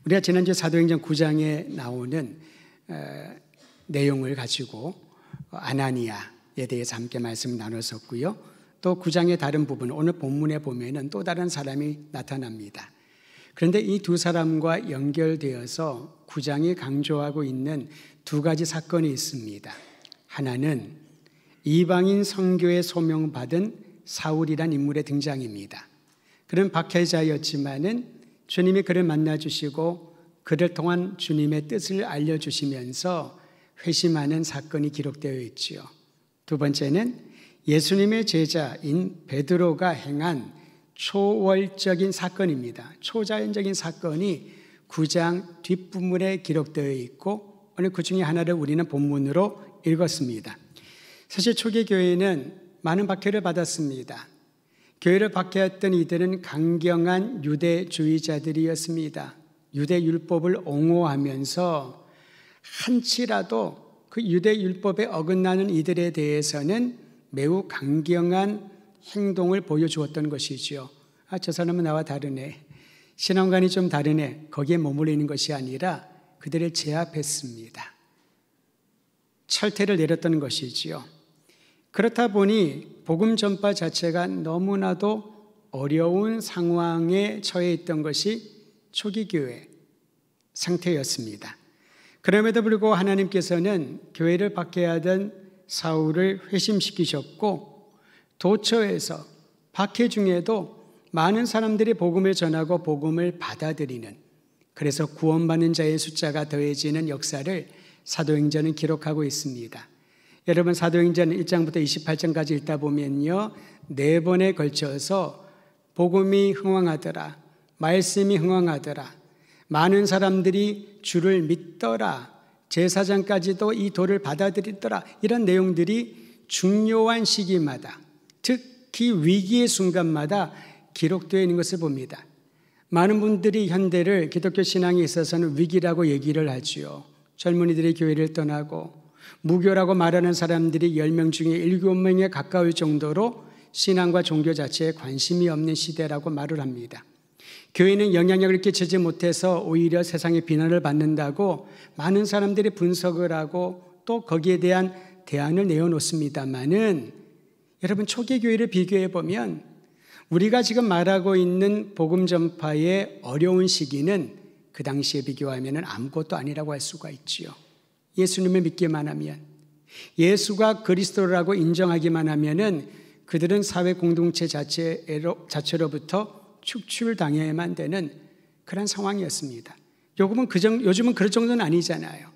우리가 지난주 사도행전 9장에 나오는 내용을 가지고 아나니아에 대해서 함께 말씀 나눴었고요. 또 9장의 다른 부분, 오늘 본문에 보면은 또 다른 사람이 나타납니다. 그런데 이 두 사람과 연결되어서 9장이 강조하고 있는 두 가지 사건이 있습니다. 하나는 이방인 선교에 소명받은 사울이란 인물의 등장입니다. 그는 박해자였지만은 주님이 그를 만나주시고 그를 통한 주님의 뜻을 알려주시면서 회심하는 사건이 기록되어 있지요. 두 번째는 예수님의 제자인 베드로가 행한 초월적인 사건입니다. 초자연적인 사건이 9장 뒷부분에 기록되어 있고 오늘 그 중에 하나를 우리는 본문으로 읽었습니다. 사실 초기 교회는 많은 박해를 받았습니다. 교회를 박해했던 이들은 강경한 유대주의자들이었습니다. 유대율법을 옹호하면서 한치라도 그 유대율법에 어긋나는 이들에 대해서는 매우 강경한 행동을 보여주었던 것이지요. 저 사람은 나와 다르네, 신앙관이 좀 다르네, 거기에 머물러 있는 것이 아니라 그들을 제압했습니다. 철퇴를 내렸던 것이지요. 그렇다 보니 복음 전파 자체가 너무나도 어려운 상황에 처해 있던 것이 초기 교회 상태였습니다. 그럼에도 불구하고 하나님께서는 교회를 박해하던 사울을 회심시키셨고 도처에서 박해 중에도 많은 사람들이 복음을 전하고 복음을 받아들이는, 그래서 구원받는 자의 숫자가 더해지는 역사를 사도행전은 기록하고 있습니다. 여러분, 사도행전 1장부터 28장까지 읽다 보면요, 4번에 걸쳐서 복음이 흥왕하더라, 말씀이 흥왕하더라, 많은 사람들이 주를 믿더라, 제사장까지도 이 도를 받아들이더라, 이런 내용들이 중요한 시기마다, 특히 위기의 순간마다 기록되어 있는 것을 봅니다. 많은 분들이 현대를 기독교 신앙에 있어서는 위기라고 얘기를 하지요. 젊은이들이 교회를 떠나고 무교라고 말하는 사람들이 10명 중에 7명에 가까울 정도로 신앙과 종교 자체에 관심이 없는 시대라고 말을 합니다. 교회는 영향력을 끼치지 못해서 오히려 세상의 비난을 받는다고 많은 사람들이 분석을 하고 또 거기에 대한 대안을 내어놓습니다만은 여러분, 초기 교회를 비교해 보면 우리가 지금 말하고 있는 복음 전파의 어려운 시기는 그 당시에 비교하면 아무것도 아니라고 할 수가 있지요. 예수님을 믿기만 하면, 예수가 그리스도라고 인정하기만 하면은 그들은 사회 공동체 자체로부터 축출당해야만 되는 그런 상황이었습니다. 요즘은 그럴 정도는 아니잖아요.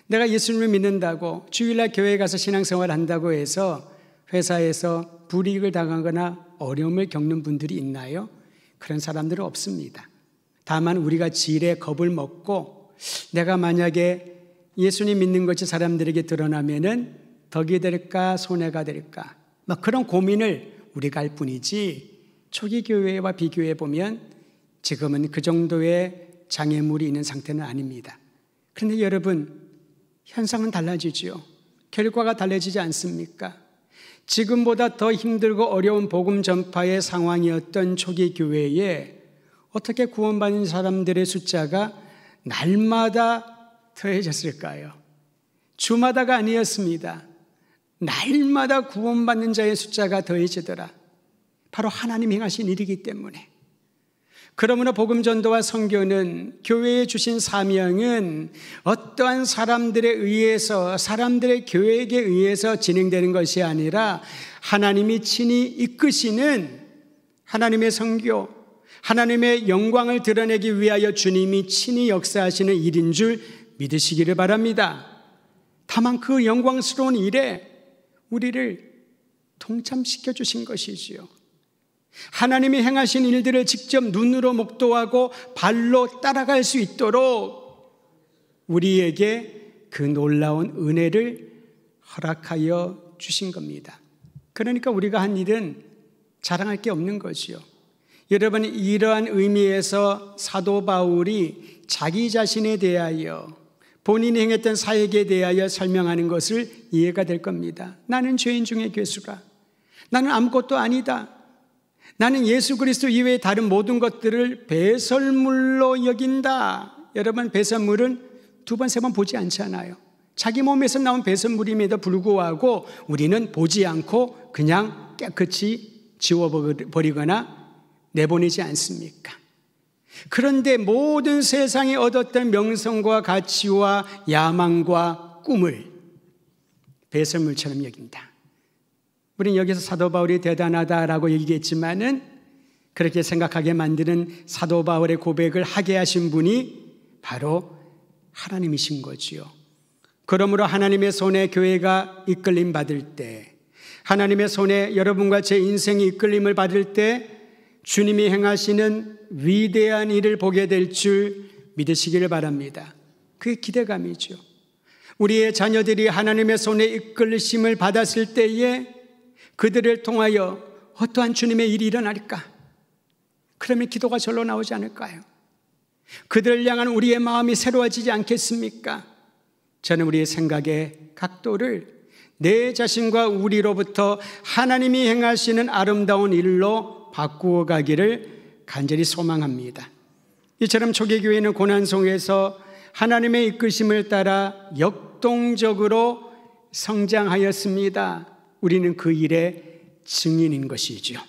내가 예수님을 믿는다고 주일날 교회에 가서 신앙생활 한다고 해서 회사에서 불이익을 당하거나 어려움을 겪는 분들이 있나요? 그런 사람들은 없습니다. 다만 우리가 지레 겁을 먹고 내가 만약에 예수님 믿는 것이 사람들에게 드러나면은 덕이 될까 손해가 될까 막 그런 고민을 우리가 할 뿐이지, 초기 교회와 비교해 보면 지금은 그 정도의 장애물이 있는 상태는 아닙니다. 그런데 여러분, 현상은 달라지죠. 결과가 달라지지 않습니까? 지금보다 더 힘들고 어려운 복음 전파의 상황이었던 초기 교회에 어떻게 구원받는 사람들의 숫자가 날마다 더해졌을까요? 주마다가 아니었습니다. 날마다 구원받는 자의 숫자가 더해지더라. 바로 하나님이 행하신 일이기 때문에. 그러므로 복음 전도와 선교는, 교회에 주신 사명은 어떠한 사람들에 의해서, 사람들의 계획에 의해서 진행되는 것이 아니라 하나님이 친히 이끄시는 하나님의 선교, 하나님의 영광을 드러내기 위하여 주님이 친히 역사하시는 일인 줄 믿으시기를 바랍니다. 다만 그 영광스러운 일에 우리를 동참시켜 주신 것이지요. 하나님이 행하신 일들을 직접 눈으로 목도하고 발로 따라갈 수 있도록 우리에게 그 놀라운 은혜를 허락하여 주신 겁니다. 그러니까 우리가 한 일은 자랑할 게 없는 거지요. 여러분, 이러한 의미에서 사도 바울이 자기 자신에 대하여, 본인이 행했던 사역에 대하여 설명하는 것을 이해가 될 겁니다. 나는 죄인 중에 괴수라. 나는 아무것도 아니다. 나는 예수 그리스도 이외의 다른 모든 것들을 배설물로 여긴다. 여러분, 배설물은 두 번, 세 번 보지 않잖아요. 자기 몸에서 나온 배설물임에도 불구하고 우리는 보지 않고 그냥 깨끗이 지워버리거나 내보내지 않습니까? 그런데 모든 세상이 얻었던 명성과 가치와 야망과 꿈을 배설물처럼 여긴다. 우리는 여기서 사도 바울이 대단하다라고 얘기했지만은 그렇게 생각하게 만드는 사도 바울의 고백을 하게 하신 분이 바로 하나님이신 거지요. 그러므로 하나님의 손에 교회가 이끌림 받을 때, 하나님의 손에 여러분과 제 인생이 이끌림을 받을 때 주님이 행하시는 위대한 일을 보게 될 줄 믿으시기를 바랍니다. 그게 기대감이죠. 우리의 자녀들이 하나님의 손에 이끌리심을 받았을 때에 그들을 통하여 어떠한 주님의 일이 일어날까? 그러면 기도가 절로 나오지 않을까요? 그들을 향한 우리의 마음이 새로워지지 않겠습니까? 저는 우리의 생각의 각도를 내 자신과 우리로부터 하나님이 행하시는 아름다운 일로 바꾸어 가기를 간절히 소망합니다. 이처럼 초기교회는 고난 속에서 하나님의 이끄심을 따라 역동적으로 성장하였습니다. 우리는 그 일의 증인인 것이죠.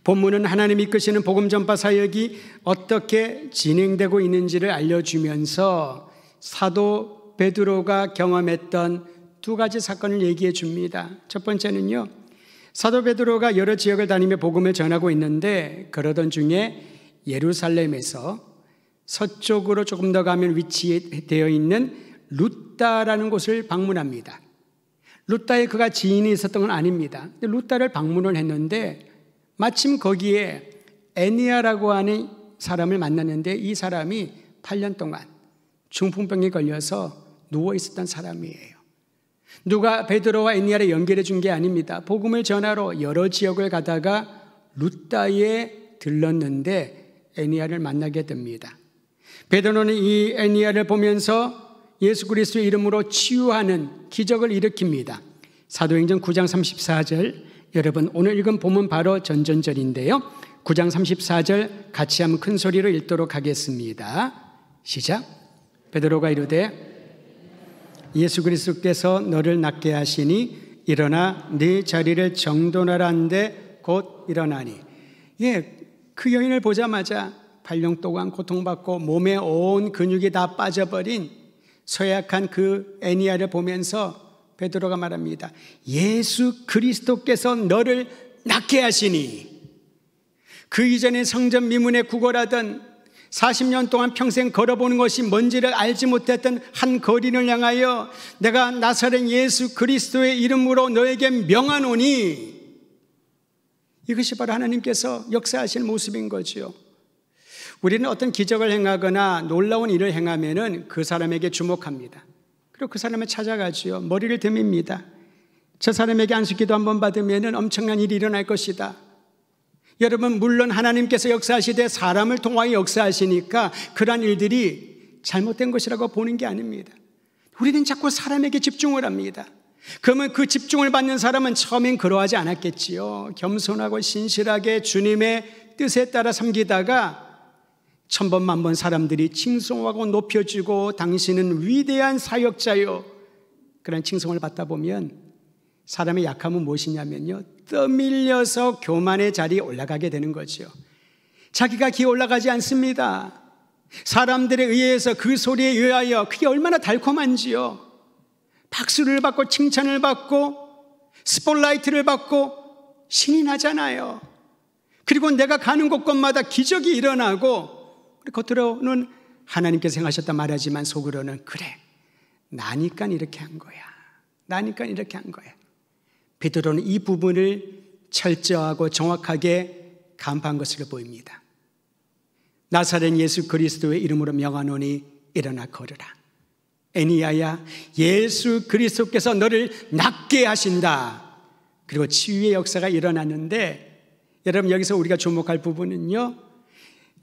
본문은 하나님이 이끄시는 복음 전파 사역이 어떻게 진행되고 있는지를 알려주면서 사도 베드로가 경험했던 두 가지 사건을 얘기해 줍니다. 첫 번째는요, 사도 베드로가 여러 지역을 다니며 복음을 전하고 있는데 그러던 중에 예루살렘에서 서쪽으로 조금 더 가면 위치되어 있는 루따라는 곳을 방문합니다. 루따에 그가 지인이 있었던 건 아닙니다. 루따를 방문을 했는데 마침 거기에 애니아라고 하는 사람을 만났는데 이 사람이 8년 동안 중풍병에 걸려서 누워 있었던 사람이에요. 누가 베드로와 애니아를 연결해 준 게 아닙니다. 복음을 전하러 여러 지역을 가다가 루따에 들렀는데 애니아를 만나게 됩니다. 베드로는 이 애니아를 보면서 예수 그리스도의 이름으로 치유하는 기적을 일으킵니다. 사도행전 9장 34절, 여러분 오늘 읽은 본문 바로 전전절인데요. 9장 34절 같이 한번 큰 소리로 읽도록 하겠습니다. 시작. 베드로가 이르되 예수 그리스도께서 너를 낫게 하시니 일어나 네 자리를 정돈하라는데 곧 일어나니. 그 여인을 보자마자 8년 동안 고통받고 몸에 온 근육이 다 빠져버린 소약한 그 애니아를 보면서 베드로가 말합니다. 예수 그리스도께서 너를 낫게 하시니. 그 이전에 성전 미문에 구걸하던 40년 동안 평생 걸어보는 것이 뭔지를 알지 못했던 한 거리를 향하여 내가 나사렛 예수 그리스도의 이름으로 너에게 명하노니. 이것이 바로 하나님께서 역사하시는 모습인 거죠. 우리는 어떤 기적을 행하거나 놀라운 일을 행하면은 그 사람에게 주목합니다. 그리고 그 사람을 찾아가지요. 머리를 드밉니다. 저 사람에게 안수기도 한번 받으면은 엄청난 일이 일어날 것이다. 여러분, 물론 하나님께서 역사하시되 사람을 통하여 역사하시니까 그러한 일들이 잘못된 것이라고 보는 게 아닙니다. 우리는 자꾸 사람에게 집중을 합니다. 그러면 그 집중을 받는 사람은 처음엔 그러하지 않았겠지요. 겸손하고 신실하게 주님의 뜻에 따라 섬기다가 천번 만번 사람들이 칭송하고 높여주고 당신은 위대한 사역자요, 그런 칭송을 받다 보면 사람의 약함은 무엇이냐면요, 떠밀려서 교만의 자리에 올라가게 되는 거죠. 자기가 기어 올라가지 않습니다. 사람들에 의해서 그 소리에 의하여 그게 얼마나 달콤한지요. 박수를 받고 칭찬을 받고 스포트라이트를 받고 신이 나잖아요. 그리고 내가 가는 곳곳마다 기적이 일어나고, 겉으로는 하나님께서 행하셨다 말하지만 속으로는 그래, 나니까 이렇게 한 거야. 나니까 이렇게 한 거야. 베드로는 이 부분을 철저하고 정확하게 간파한 것으로 보입니다. 나사렛 예수 그리스도의 이름으로 명하노니 일어나 걸으라. 애니야야, 예수 그리스도께서 너를 낫게 하신다. 그리고 치유의 역사가 일어났는데, 여러분 여기서 우리가 주목할 부분은요,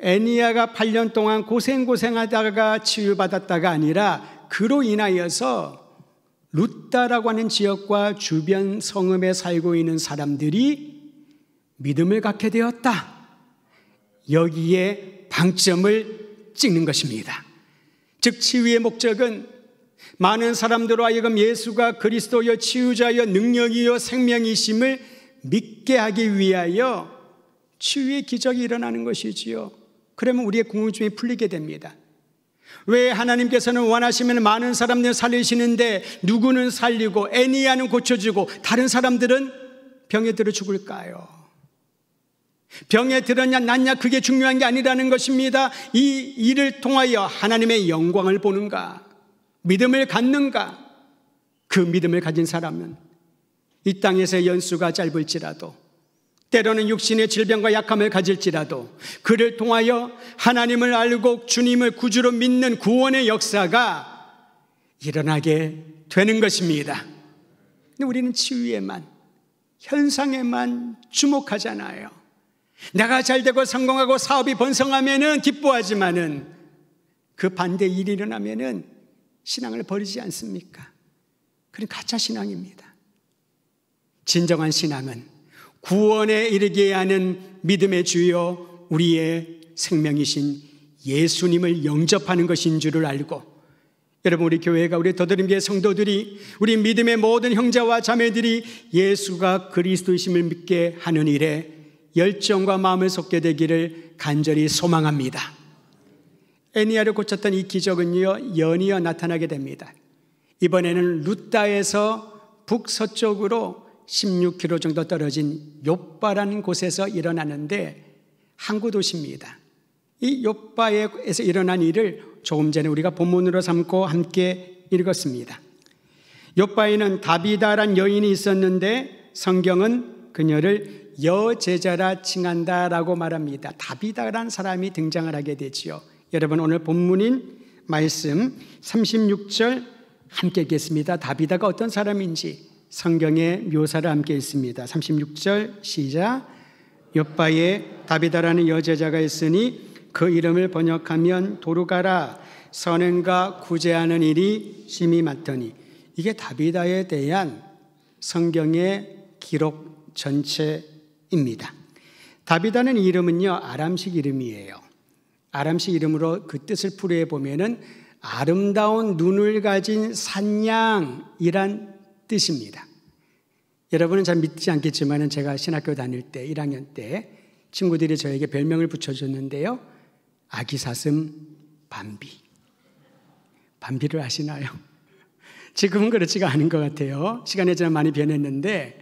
애니야가 8년 동안 고생하다가 치유받았다가 아니라 그로 인하여서 루따라고 하는 지역과 주변 성읍에 살고 있는 사람들이 믿음을 갖게 되었다. 여기에 방점을 찍는 것입니다. 즉 치유의 목적은 많은 사람들로 하여금 예수가 그리스도여 치유자여 능력이여 생명이심을 믿게 하기 위하여 치유의 기적이 일어나는 것이지요. 그러면 우리의 궁금증이 풀리게 됩니다. 왜 하나님께서는 원하시면 많은 사람들 살리시는데 누구는 살리고 애니아는 고쳐주고 다른 사람들은 병에 들어 죽을까요? 병에 들었냐 낫냐 그게 중요한 게 아니라는 것입니다. 이 일을 통하여 하나님의 영광을 보는가, 믿음을 갖는가. 그 믿음을 가진 사람은 이 땅에서 연수가 짧을지라도, 때로는 육신의 질병과 약함을 가질지라도 그를 통하여 하나님을 알고 주님을 구주로 믿는 구원의 역사가 일어나게 되는 것입니다. 근데 우리는 치유에만, 현상에만 주목하잖아요. 내가 잘되고 성공하고 사업이 번성하면은 기뻐하지만은 그 반대 일이 일어나면은 신앙을 버리지 않습니까? 그건 가짜 신앙입니다. 진정한 신앙은 구원에 이르게 하는 믿음의 주여 우리의 생명이신 예수님을 영접하는 것인 줄을 알고, 여러분 우리 교회가, 우리 더드림교회 성도들이, 우리 믿음의 모든 형제와 자매들이 예수가 그리스도이심을 믿게 하는 일에 열정과 마음을 쏟게 되기를 간절히 소망합니다. 애니아를 고쳤던 이 기적은요 연이어 나타나게 됩니다. 이번에는 루다에서 북서쪽으로 16km 정도 떨어진 욥바라는 곳에서 일어나는데 항구 도시입니다. 이 욥바에서 일어난 일을 조금 전에 우리가 본문으로 삼고 함께 읽었습니다. 욥바에는 다비다란 여인이 있었는데 성경은 그녀를 여제자라 칭한다라고 말합니다. 다비다라는 사람이 등장을 하게 되지요. 여러분 오늘 본문인 말씀 36절 함께 읽겠습니다. 다비다가 어떤 사람인지 성경의 묘사를 함께 읽습니다. 36절 시작. 욥바에 다비다라는 여제자가 있으니 그 이름을 번역하면 도루가라, 선행과 구제하는 일이 심히 많더니. 이게 다비다에 대한 성경의 기록 전체입니다. 다비다는 이름은요 아람식 이름이에요. 아람식 이름으로 그 뜻을 풀이해 보면은 아름다운 눈을 가진 산양이란 뜻입니다. 여러분은 잘 믿지 않겠지만 제가 신학교 다닐 때 1학년 때 친구들이 저에게 별명을 붙여줬는데요, 아기 사슴 밤비. 밤비를 아시나요? 지금은 그렇지가 않은 것 같아요. 시간이 지나 많이 변했는데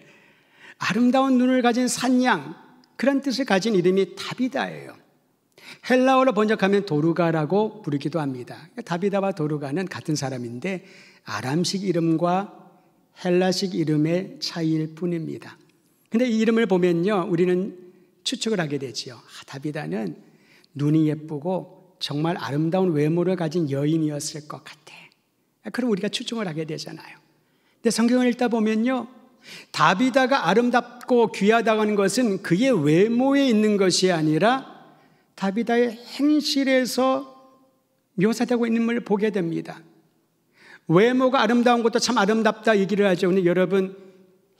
아름다운 눈을 가진 산양, 그런 뜻을 가진 이름이 다비다예요. 헬라어로 번역하면 도루가라고 부르기도 합니다. 다비다와 도루가는 같은 사람인데 아람식 이름과 헬라식 이름의 차이일 뿐입니다. 그런데 이 이름을 보면요 우리는 추측을 하게 되지요. 다비다는 눈이 예쁘고 정말 아름다운 외모를 가진 여인이었을 것 같아. 그럼 우리가 추측을 하게 되잖아요. 근데 성경을 읽다 보면요 다비다가 아름답고 귀하다고 하는 것은 그의 외모에 있는 것이 아니라 다비다의 행실에서 묘사되고 있는 걸 보게 됩니다. 외모가 아름다운 것도 참 아름답다 얘기를 하죠. 근데 여러분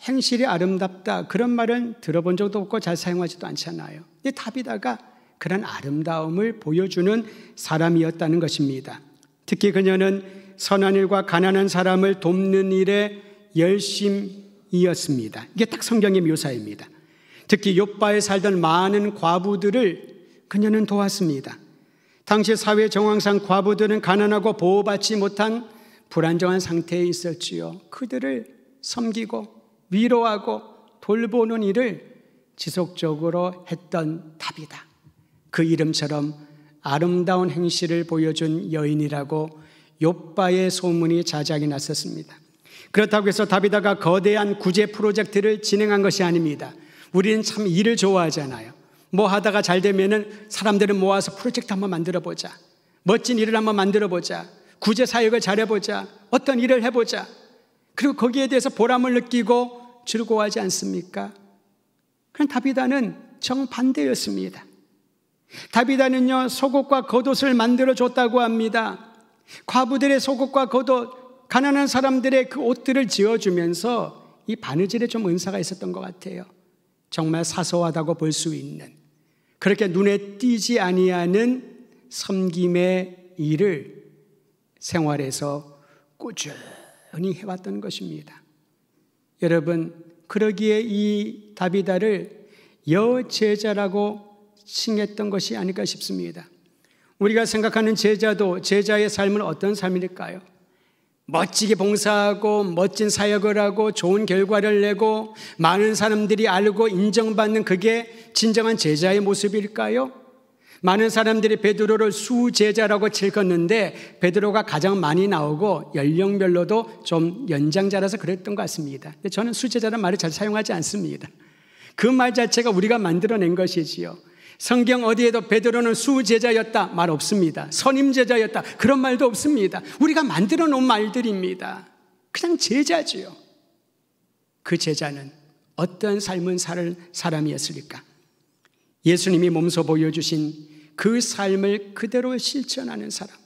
행실이 아름답다 그런 말은 들어본 적도 없고 잘 사용하지도 않잖아요. 근데 다비다가 그런 아름다움을 보여주는 사람이었다는 것입니다. 특히 그녀는 선한 일과 가난한 사람을 돕는 일에 열심이었습니다. 이게 딱 성경의 묘사입니다. 특히 욥바에 살던 많은 과부들을 그녀는 도왔습니다. 당시 사회 정황상 과부들은 가난하고 보호받지 못한 불안정한 상태에 있었지요. 그들을 섬기고 위로하고 돌보는 일을 지속적으로 했던 다비다. 그 이름처럼 아름다운 행실을 보여준 여인이라고 욥바의 소문이 자작이 났었습니다. 그렇다고 해서 다비다가 거대한 구제 프로젝트를 진행한 것이 아닙니다. 우리는 참 일을 좋아하잖아요. 뭐 하다가 잘 되면은 사람들을 모아서 프로젝트 한번 만들어 보자. 멋진 일을 한번 만들어 보자. 구제 사역을 잘해보자. 어떤 일을 해보자. 그리고 거기에 대해서 보람을 느끼고 즐거워하지 않습니까? 그럼 다비다는 정반대였습니다. 다비다는요 속옷과 겉옷을 만들어 줬다고 합니다. 과부들의 속옷과 겉옷, 가난한 사람들의 그 옷들을 지어주면서 이 바느질에 좀 은사가 있었던 것 같아요. 정말 사소하다고 볼 수 있는, 그렇게 눈에 띄지 아니하는 섬김의 일을 생활에서 꾸준히 해왔던 것입니다. 여러분, 그러기에 이 다비다를 여제자라고 칭했던 것이 아닐까 싶습니다. 우리가 생각하는 제자도 제자의 삶은 어떤 삶일까요? 멋지게 봉사하고 멋진 사역을 하고 좋은 결과를 내고 많은 사람들이 알고 인정받는 그게 진정한 제자의 모습일까요? 많은 사람들이 베드로를 수제자라고 칠컸는데 베드로가 가장 많이 나오고 연령별로도 좀 연장자라서 그랬던 것 같습니다. 근데 저는 수제자라는 말을 잘 사용하지 않습니다. 그 말 자체가 우리가 만들어낸 것이지요. 성경 어디에도 베드로는 수제자였다 말 없습니다. 선임제자였다 그런 말도 없습니다. 우리가 만들어 놓은 말들입니다. 그냥 제자지요. 그 제자는 어떤 삶을 살 사람이었을까? 예수님이 몸소 보여주신 그 삶을 그대로 실천하는 사람.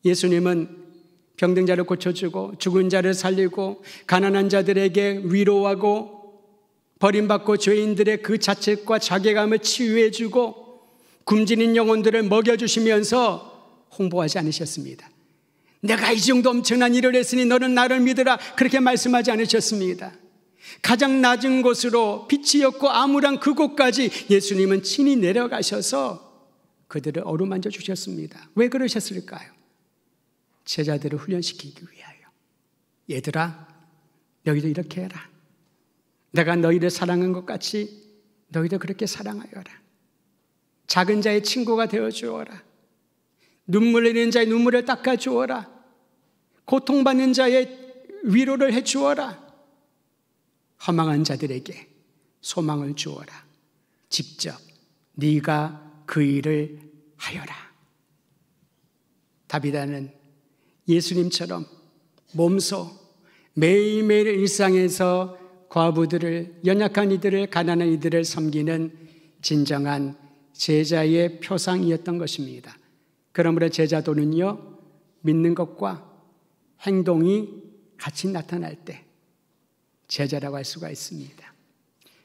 예수님은 병든 자를 고쳐주고 죽은 자를 살리고 가난한 자들에게 위로하고 버림받고 죄인들의 그 자책과 자괴감을 치유해주고 굶주린 영혼들을 먹여주시면서 홍보하지 않으셨습니다. 내가 이 정도 엄청난 일을 했으니 너는 나를 믿으라 그렇게 말씀하지 않으셨습니다. 가장 낮은 곳으로 빛이 없고 암울한 그곳까지 예수님은 친히 내려가셔서 그들을 어루만져 주셨습니다. 왜 그러셨을까요? 제자들을 훈련시키기 위하여. 얘들아, 너희도 이렇게 해라. 내가 너희를 사랑한 것 같이 너희도 그렇게 사랑하여라. 작은 자의 친구가 되어주어라. 눈물 흘리는 자의 눈물을 닦아주어라. 고통받는 자의 위로를 해주어라. 허망한 자들에게 소망을 주어라. 직접 네가 그 일을 하여라. 다비다는 예수님처럼 몸소 매일매일 일상에서 과부들을, 연약한 이들을, 가난한 이들을 섬기는 진정한 제자의 표상이었던 것입니다. 그러므로 제자도는요, 믿는 것과 행동이 같이 나타날 때 제자라고 할 수가 있습니다.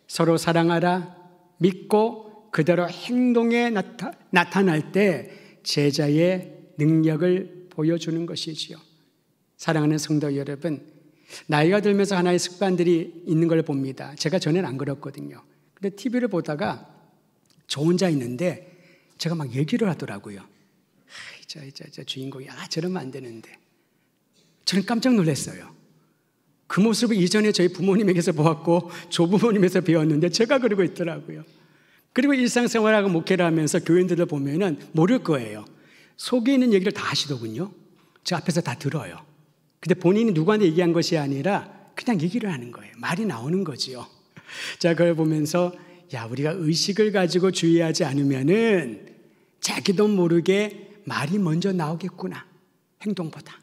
서로 사랑하라, 믿고 그대로 행동에 나타날 때 제자의 능력을 보여주는 것이지요. 사랑하는 성도 여러분, 나이가 들면서 하나의 습관들이 있는 걸 봅니다. 제가 전에는 안 그랬거든요. 근데 TV를 보다가 저 혼자 있는데 제가 막 얘기를 하더라고요. 저 주인공이 저러면 안 되는데. 저는 깜짝 놀랐어요. 그 모습을 이전에 저희 부모님에게서 보았고 조부모님에서 배웠는데 제가 그러고 있더라고요. 그리고 일상생활하고 목회를 하면서 교인들을 보면은 모를 거예요. 속에 있는 얘기를 다 하시더군요. 저 앞에서 다 들어요. 근데 본인이 누구한테 얘기한 것이 아니라 그냥 얘기를 하는 거예요. 말이 나오는 거지요. 자, 그걸 보면서 우리가 의식을 가지고 주의하지 않으면은 자기도 모르게 말이 먼저 나오겠구나. 행동보다.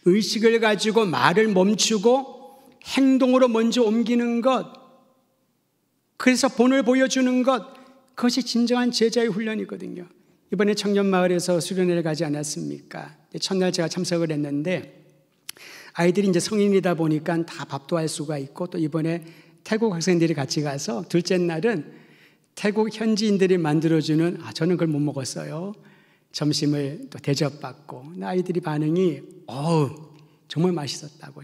의식을 가지고 말을 멈추고 행동으로 먼저 옮기는 것. 그래서 본을 보여주는 것. 그것이 진정한 제자의 훈련이거든요. 이번에 청년마을에서 수련회를 가지 않았습니까? 첫날 제가 참석을 했는데 아이들이 이제 성인이다 보니까 다 밥도 할 수가 있고 또 이번에 태국 학생들이 같이 가서 둘째 날은 태국 현지인들이 만들어주는 저는 그걸 못 먹었어요. 점심을 또 대접받고 아이들이 반응이 정말 맛있었다고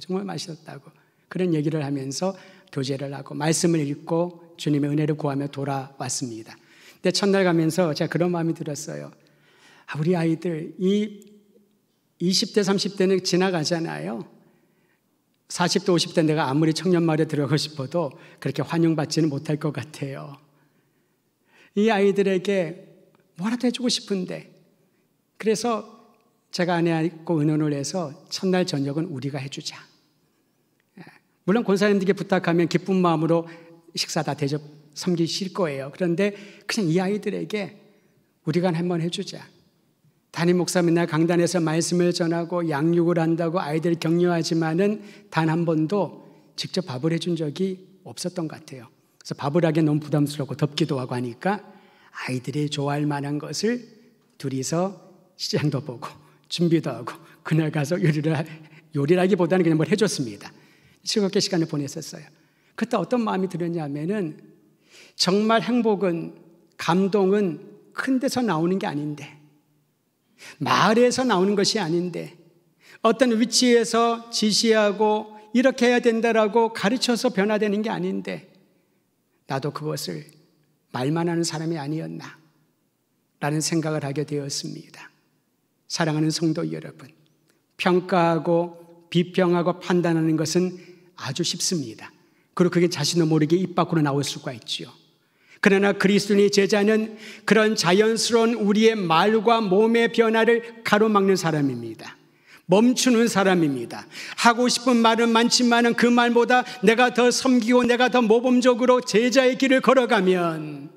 그런 얘기를 하면서 교제를 하고 말씀을 읽고 주님의 은혜를 구하며 돌아왔습니다. 근데 첫날 가면서 제가 그런 마음이 들었어요. 우리 아이들 이 20대 30대는 지나가잖아요. 40대 50대 내가 아무리 청년마을에 들어가고 싶어도 그렇게 환영받지는 못할 것 같아요. 이 아이들에게 뭐라도 해주고 싶은데 그래서 제가 아내하고 의논을 해서 첫날 저녁은 우리가 해주자. 물론 권사님들께 부탁하면 기쁜 마음으로 식사 다 대접 섬기실 거예요. 그런데 그냥 이 아이들에게 우리가 한번 해주자. 담임 목사 맨날 강단에서 말씀을 전하고 양육을 한다고 아이들을 격려하지만은 단 한 번도 직접 밥을 해준 적이 없었던 것 같아요. 그래서 밥을 하기 너무 부담스럽고 덥기도 하고 하니까 아이들이 좋아할 만한 것을 둘이서 시장도 보고 준비도 하고 그날 가서 요리라기보다는 그냥 뭘 해줬습니다. 즐겁게 시간을 보냈었어요. 그때 어떤 마음이 들었냐면은 정말 행복은 감동은 큰 데서 나오는 게 아닌데 마을에서 나오는 것이 아닌데 어떤 위치에서 지시하고 이렇게 해야 된다라고 가르쳐서 변화되는 게 아닌데 나도 그것을 말만 하는 사람이 아니었나 라는 생각을 하게 되었습니다. 사랑하는 성도 여러분, 평가하고 비평하고 판단하는 것은 아주 쉽습니다. 그리고 그게 자신도 모르게 입 밖으로 나올 수가 있죠. 그러나 그리스도인의 제자는 그런 자연스러운 우리의 말과 몸의 변화를 가로막는 사람입니다. 멈추는 사람입니다. 하고 싶은 말은 많지만 그 말보다 내가 더 섬기고 내가 더 모범적으로 제자의 길을 걸어가면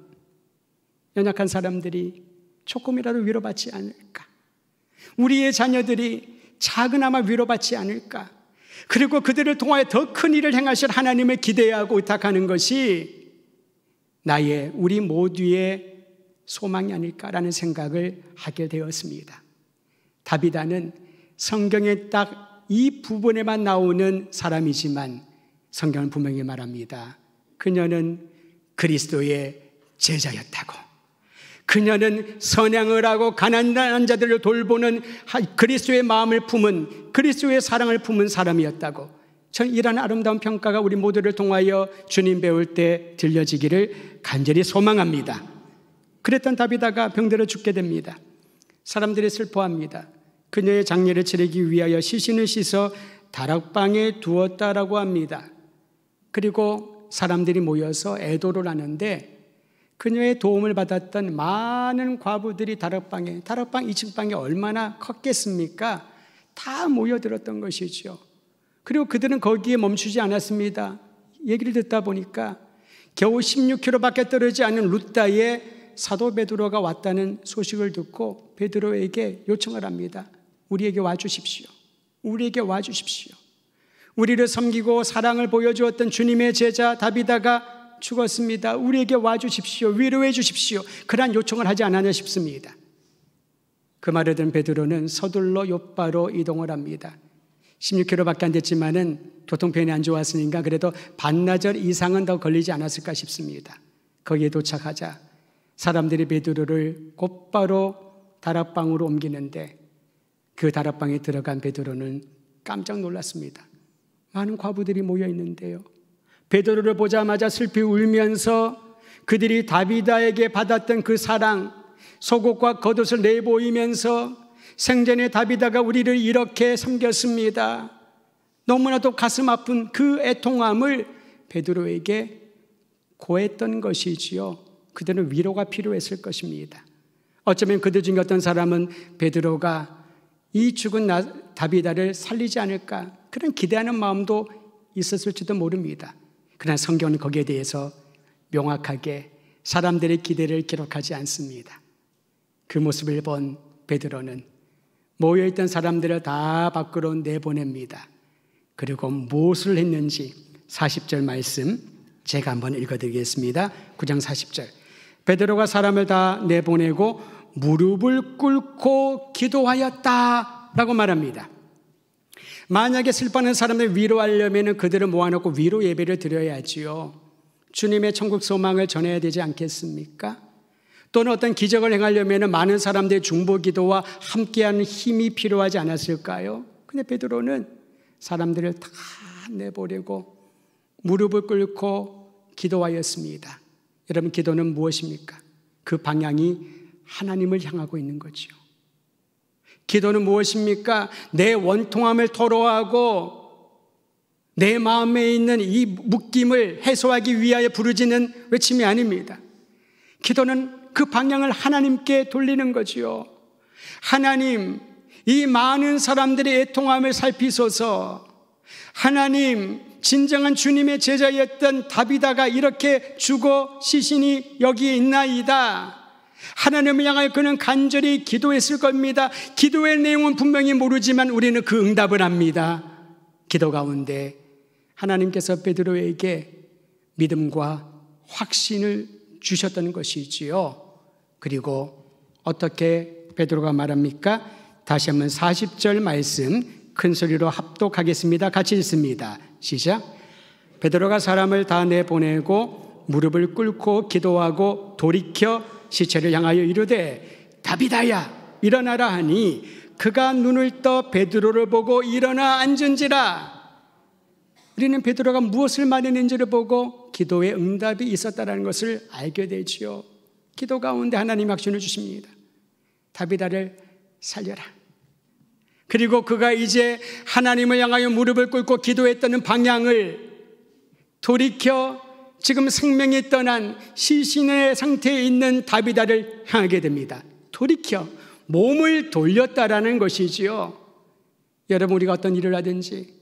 연약한 사람들이 조금이라도 위로받지 않을까? 우리의 자녀들이 작은아마 위로받지 않을까? 그리고 그들을 통하여 더 큰 일을 행하실 하나님을 기대하고 의탁하는 것이 우리 모두의 소망이 아닐까라는 생각을 하게 되었습니다. 다비다는 성경에 딱 이 부분에만 나오는 사람이지만 성경은 분명히 말합니다. 그녀는 그리스도의 제자였다고. 그녀는 선행을 하고 가난한 자들을 돌보는 그리스도의 마음을 품은, 그리스도의 사랑을 품은 사람이었다고. 전 이런 아름다운 평가가 우리 모두를 통하여 주님 배울 때 들려지기를 간절히 소망합니다. 그랬던 다비다가 병들어 죽게 됩니다. 사람들이 슬퍼합니다. 그녀의 장례를 치르기 위하여 시신을 씻어 다락방에 두었다라고 합니다. 그리고 사람들이 모여서 애도를 하는데 그녀의 도움을 받았던 많은 과부들이 다락방 2층 방에 얼마나 컸겠습니까? 다 모여들었던 것이죠. 그리고 그들은 거기에 멈추지 않았습니다. 얘기를 듣다 보니까 겨우 16km밖에 떨어지지 않은 룻다에 사도 베드로가 왔다는 소식을 듣고 베드로에게 요청을 합니다. 우리에게 와주십시오. 우리에게 와주십시오. 우리를 섬기고 사랑을 보여주었던 주님의 제자 다비다가 죽었습니다. 우리에게 와주십시오. 위로해 주십시오. 그러한 요청을 하지 않았나 싶습니다. 그 말을 들은 베드로는 서둘러 욥바로 이동을 합니다. 16km밖에 안 됐지만은 교통편이 안 좋았으니까 그래도 반나절 이상은 더 걸리지 않았을까 싶습니다. 거기에 도착하자 사람들이 베드로를 곧바로 다락방으로 옮기는데 그 다락방에 들어간 베드로는 깜짝 놀랐습니다. 많은 과부들이 모여 있는데요. 베드로를 보자마자 슬피 울면서 그들이 다비다에게 받았던 그 사랑, 속옷과 겉옷을 내보이면서 생전에 다비다가 우리를 이렇게 섬겼습니다. 너무나도 가슴 아픈 그 애통함을 베드로에게 고했던 것이지요. 그들은 위로가 필요했을 것입니다. 어쩌면 그들 중에 어떤 사람은 베드로가 이 죽은 다비다를 살리지 않을까 그런 기대하는 마음도 있었을지도 모릅니다. 그러나 성경은 거기에 대해서 명확하게 사람들의 기대를 기록하지 않습니다. 그 모습을 본 베드로는 모여있던 사람들을 다 밖으로 내보냅니다. 그리고 무엇을 했는지 40절 말씀 제가 한번 읽어드리겠습니다. 9장 40절. 베드로가 사람을 다 내보내고 무릎을 꿇고 기도하였다 라고 말합니다. 만약에 슬퍼하는 사람을 위로하려면 그들을 모아놓고 위로 예배를 드려야지요. 주님의 천국 소망을 전해야 되지 않겠습니까? 또는 어떤 기적을 행하려면 많은 사람들의 중보 기도와 함께하는 힘이 필요하지 않았을까요? 근데 베드로는 사람들을 다 내보내고 무릎을 꿇고 기도하였습니다. 여러분, 기도는 무엇입니까? 그 방향이 하나님을 향하고 있는 거죠. 기도는 무엇입니까? 내 원통함을 토로하고 내 마음에 있는 이 묶임을 해소하기 위하여 부르짖는 외침이 아닙니다. 기도는 그 방향을 하나님께 돌리는 거지요. 하나님, 이 많은 사람들의 애통함을 살피소서. 하나님, 진정한 주님의 제자였던 다비다가 이렇게 죽어 시신이 여기에 있나이다. 하나님을 향하여 그는 간절히 기도했을 겁니다. 기도의 내용은 분명히 모르지만 우리는 그 응답을 합니다. 기도 가운데 하나님께서 베드로에게 믿음과 확신을 주셨던 것이지요. 그리고 어떻게 베드로가 말합니까? 다시 한번 40절 말씀 큰 소리로 합독하겠습니다. 같이 읽습니다. 시작. 베드로가 사람을 다 내보내고 무릎을 꿇고 기도하고 돌이켜 시체를 향하여 이르되 다비다야 일어나라 하니 그가 눈을 떠 베드로를 보고 일어나 앉은지라. 우리는 베드로가 무엇을 말했는지를 보고 기도의 응답이 있었다는 것을 알게 되지요. 기도 가운데 하나님 확신을 주십니다. 다비다를 살려라. 그리고 그가 이제 하나님을 향하여 무릎을 꿇고 기도했던 방향을 돌이켜 지금 생명이 떠난 시신의 상태에 있는 다비다를 향하게 됩니다. 돌이켜 몸을 돌렸다라는 것이지요. 여러분, 우리가 어떤 일을 하든지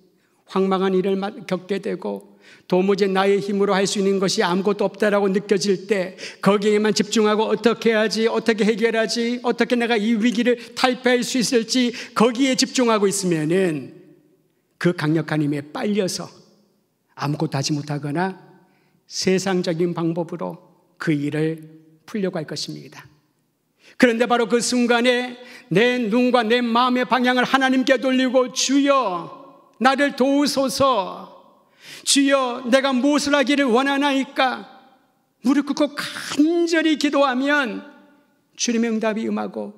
황망한 일을 겪게 되고 도무지 나의 힘으로 할 수 있는 것이 아무것도 없다라고 느껴질 때 거기에만 집중하고 어떻게 해야지, 어떻게 해결하지, 어떻게 내가 이 위기를 탈피할 수 있을지 거기에 집중하고 있으면은 그 강력한 힘에 빨려서 아무것도 하지 못하거나 세상적인 방법으로 그 일을 풀려고 할 것입니다. 그런데 바로 그 순간에 내 눈과 내 마음의 방향을 하나님께 돌리고 주여 나를 도우소서, 주여 내가 무엇을 하기를 원하나이까 무릎 꿇고 간절히 기도하면 주님의 응답이 임하고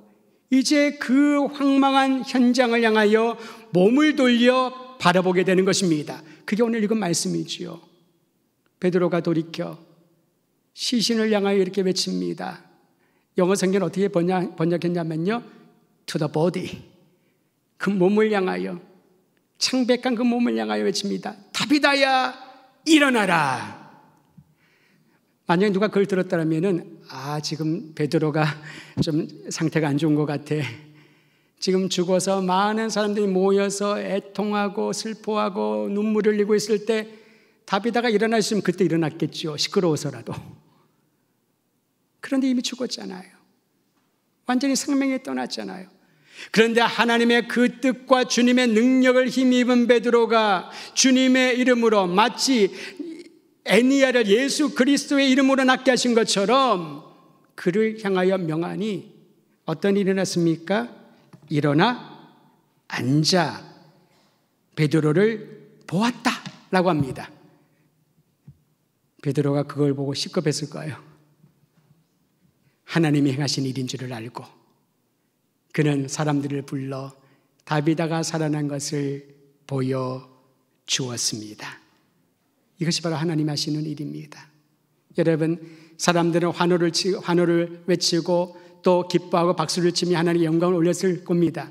이제 그 황망한 현장을 향하여 몸을 돌려 바라보게 되는 것입니다. 그게 오늘 읽은 말씀이지요. 베드로가 돌이켜 시신을 향하여 이렇게 외칩니다. 영어 성경은 어떻게 번역했냐면요, to the body, 그 몸을 향하여, 창백한 그 몸을 향하여 외칩니다. 다비다야 일어나라. 만약에 누가 그걸 들었다면 지금 베드로가 좀 상태가 안 좋은 것 같아, 지금 죽어서 많은 사람들이 모여서 애통하고 슬퍼하고 눈물을 흘리고 있을 때 다비다가 일어날 수 있으면 그때 일어났겠죠. 시끄러워서라도. 그런데 이미 죽었잖아요. 완전히 생명이 떠났잖아요. 그런데 하나님의 그 뜻과 주님의 능력을 힘입은 베드로가 주님의 이름으로 마치 애니야를 예수 그리스도의 이름으로 낫게 하신 것처럼 그를 향하여 명하니 어떤 일이 났습니까? 일어나 앉아 베드로를 보았다라고 합니다. 베드로가 그걸 보고 시급했을 거예요. 하나님이 행하신 일인 줄을 알고 그는 사람들을 불러 다비다가 살아난 것을 보여주었습니다. 이것이 바로 하나님 하시는 일입니다. 여러분, 사람들은 환호를 외치고 또 기뻐하고 박수를 치며 하나님의 영광을 올렸을 겁니다.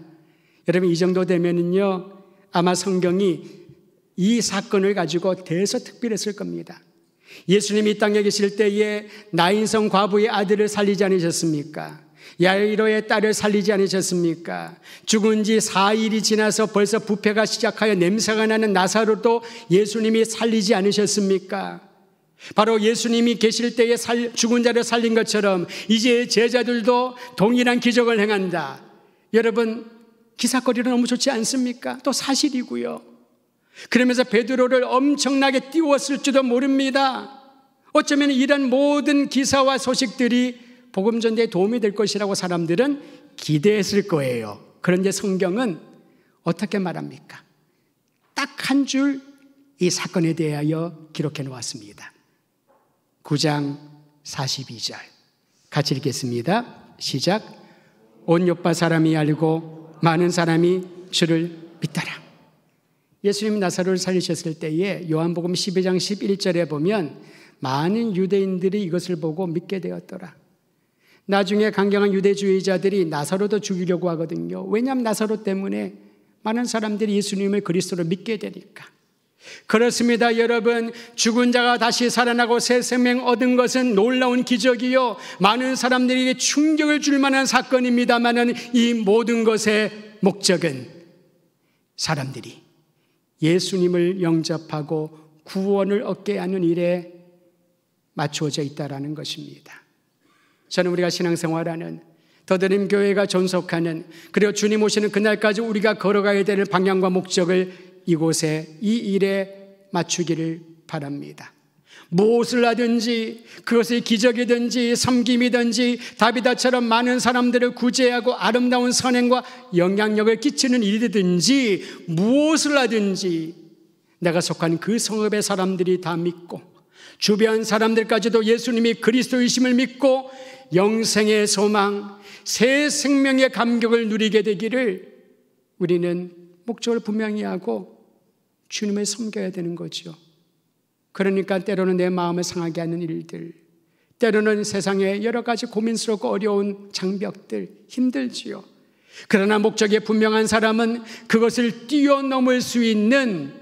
여러분, 이 정도 되면은요 아마 성경이 이 사건을 가지고 대서특필했을 겁니다. 예수님이 이 땅에 계실 때에 나인성 과부의 아들을 살리지 않으셨습니까? 야이로의 딸을 살리지 않으셨습니까? 죽은 지 4일이 지나서 벌써 부패가 시작하여 냄새가 나는 나사로도 예수님이 살리지 않으셨습니까? 바로 예수님이 계실 때에 죽은 자를 살린 것처럼 이제 제자들도 동일한 기적을 행한다. 여러분, 기사거리는 너무 좋지 않습니까? 또 사실이고요. 그러면서 베드로를 엄청나게 띄웠을지도 모릅니다. 어쩌면 이런 모든 기사와 소식들이 복음 전도에 도움이 될 것이라고 사람들은 기대했을 거예요. 그런데 성경은 어떻게 말합니까? 딱 한 줄 이 사건에 대하여 기록해 놓았습니다. 9장 42절 같이 읽겠습니다. 시작. 온 요파 사람이 알고 많은 사람이 주를 믿더라. 예수님이 나사로를 살리셨을 때에 요한복음 12장 11절에 보면 많은 유대인들이 이것을 보고 믿게 되었더라. 나중에 강경한 유대주의자들이 나사로도 죽이려고 하거든요. 왜냐하면 나사로 때문에 많은 사람들이 예수님을 그리스도로 믿게 되니까. 그렇습니다. 여러분, 죽은 자가 다시 살아나고 새 생명 얻은 것은 놀라운 기적이요 많은 사람들에게 충격을 줄 만한 사건입니다만 이 모든 것의 목적은 사람들이 예수님을 영접하고 구원을 얻게 하는 일에 맞추어져 있다는 것입니다. 저는 우리가 신앙생활하는 더드림 교회가 존속하는 그리고 주님 오시는 그날까지 우리가 걸어가야 되는 방향과 목적을 이곳에 이 일에 맞추기를 바랍니다. 무엇을 하든지 그것이 기적이든지 섬김이든지 다비다처럼 많은 사람들을 구제하고 아름다운 선행과 영향력을 끼치는 일이든지 무엇을 하든지 내가 속한 그 성읍의 사람들이 다 믿고 주변 사람들까지도 예수님이 그리스도이심을 믿고 영생의 소망, 새 생명의 감격을 누리게 되기를 우리는 목적을 분명히 하고 주님을 섬겨야 되는 거죠. 그러니까 때로는 내 마음을 상하게 하는 일들, 때로는 세상에 여러 가지 고민스럽고 어려운 장벽들 힘들지요. 그러나 목적이 분명한 사람은 그것을 뛰어넘을 수 있는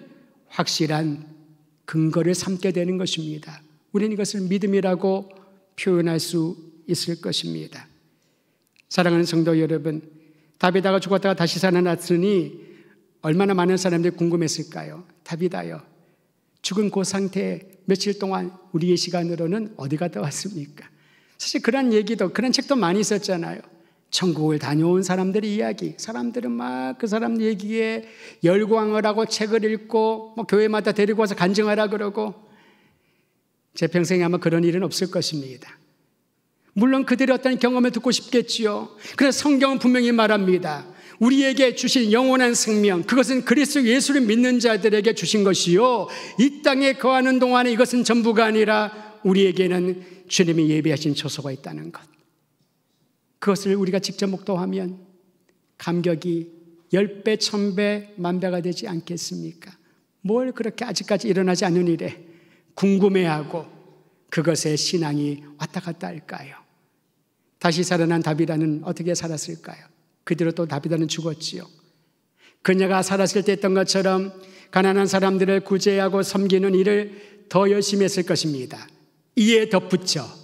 확실한 근거를 삼게 되는 것입니다. 우리는 이것을 믿음이라고 표현할 수 있을 것입니다. 사랑하는 성도 여러분, 다비다가 죽었다가 다시 살아났으니 얼마나 많은 사람들이 궁금했을까요? 다비다요, 죽은 그 상태에 며칠 동안 우리의 시간으로는 어디 갔다 왔습니까? 사실 그런 얘기도, 그런 책도 많이 있었잖아요. 천국을 다녀온 사람들의 이야기, 사람들은 막 그 사람 얘기에 열광을 하고 책을 읽고 교회마다 데리고 와서 간증하라 그러고, 제 평생에 아마 그런 일은 없을 것입니다. 물론 그들의 어떤 경험을 듣고 싶겠지요. 그래서 성경은 분명히 말합니다. 우리에게 주신 영원한 생명, 그것은 그리스도 예수를 믿는 자들에게 주신 것이요, 이 땅에 거하는 동안에 이것은 전부가 아니라 우리에게는 주님이 예비하신 처소가 있다는 것. 그것을 우리가 직접 목도하면 감격이 10배, 1000배, 10,000배가 되지 않겠습니까? 뭘 그렇게 아직까지 일어나지 않은 일에 궁금해하고 그것에 신앙이 왔다 갔다 할까요? 다시 살아난 다비다는 어떻게 살았을까요? 그대로 또 다비다는 죽었지요. 그녀가 살았을 때 했던 것처럼 가난한 사람들을 구제하고 섬기는 일을 더 열심히 했을 것입니다. 이에 덧붙여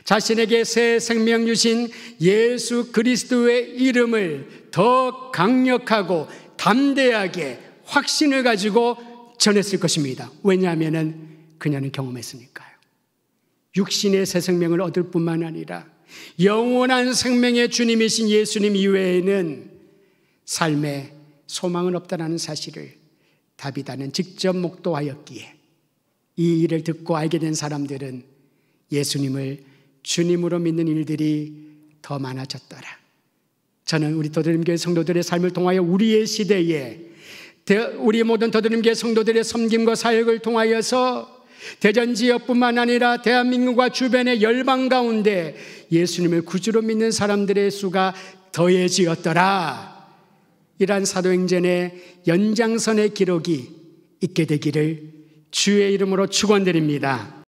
자신에게 새 생명 주신 예수 그리스도의 이름을 더 강력하고 담대하게 확신을 가지고 전했을 것입니다. 왜냐하면 그녀는 경험했으니까요. 육신의 새 생명을 얻을 뿐만 아니라 영원한 생명의 주님이신 예수님 이외에는 삶에 소망은 없다는 사실을 다비다는 직접 목도하였기에 이 일을 듣고 알게 된 사람들은 예수님을 주님으로 믿는 일들이 더 많아졌더라. 저는 우리 더드림교회 성도들의 삶을 통하여 우리의 시대에 우리 모든 더드림교회 성도들의 섬김과 사역을 통하여서 대전 지역뿐만 아니라 대한민국과 주변의 열방 가운데 예수님을 구주로 믿는 사람들의 수가 더해지었더라. 이러한 사도행전의 연장선의 기록이 있게 되기를 주의 이름으로 축원드립니다.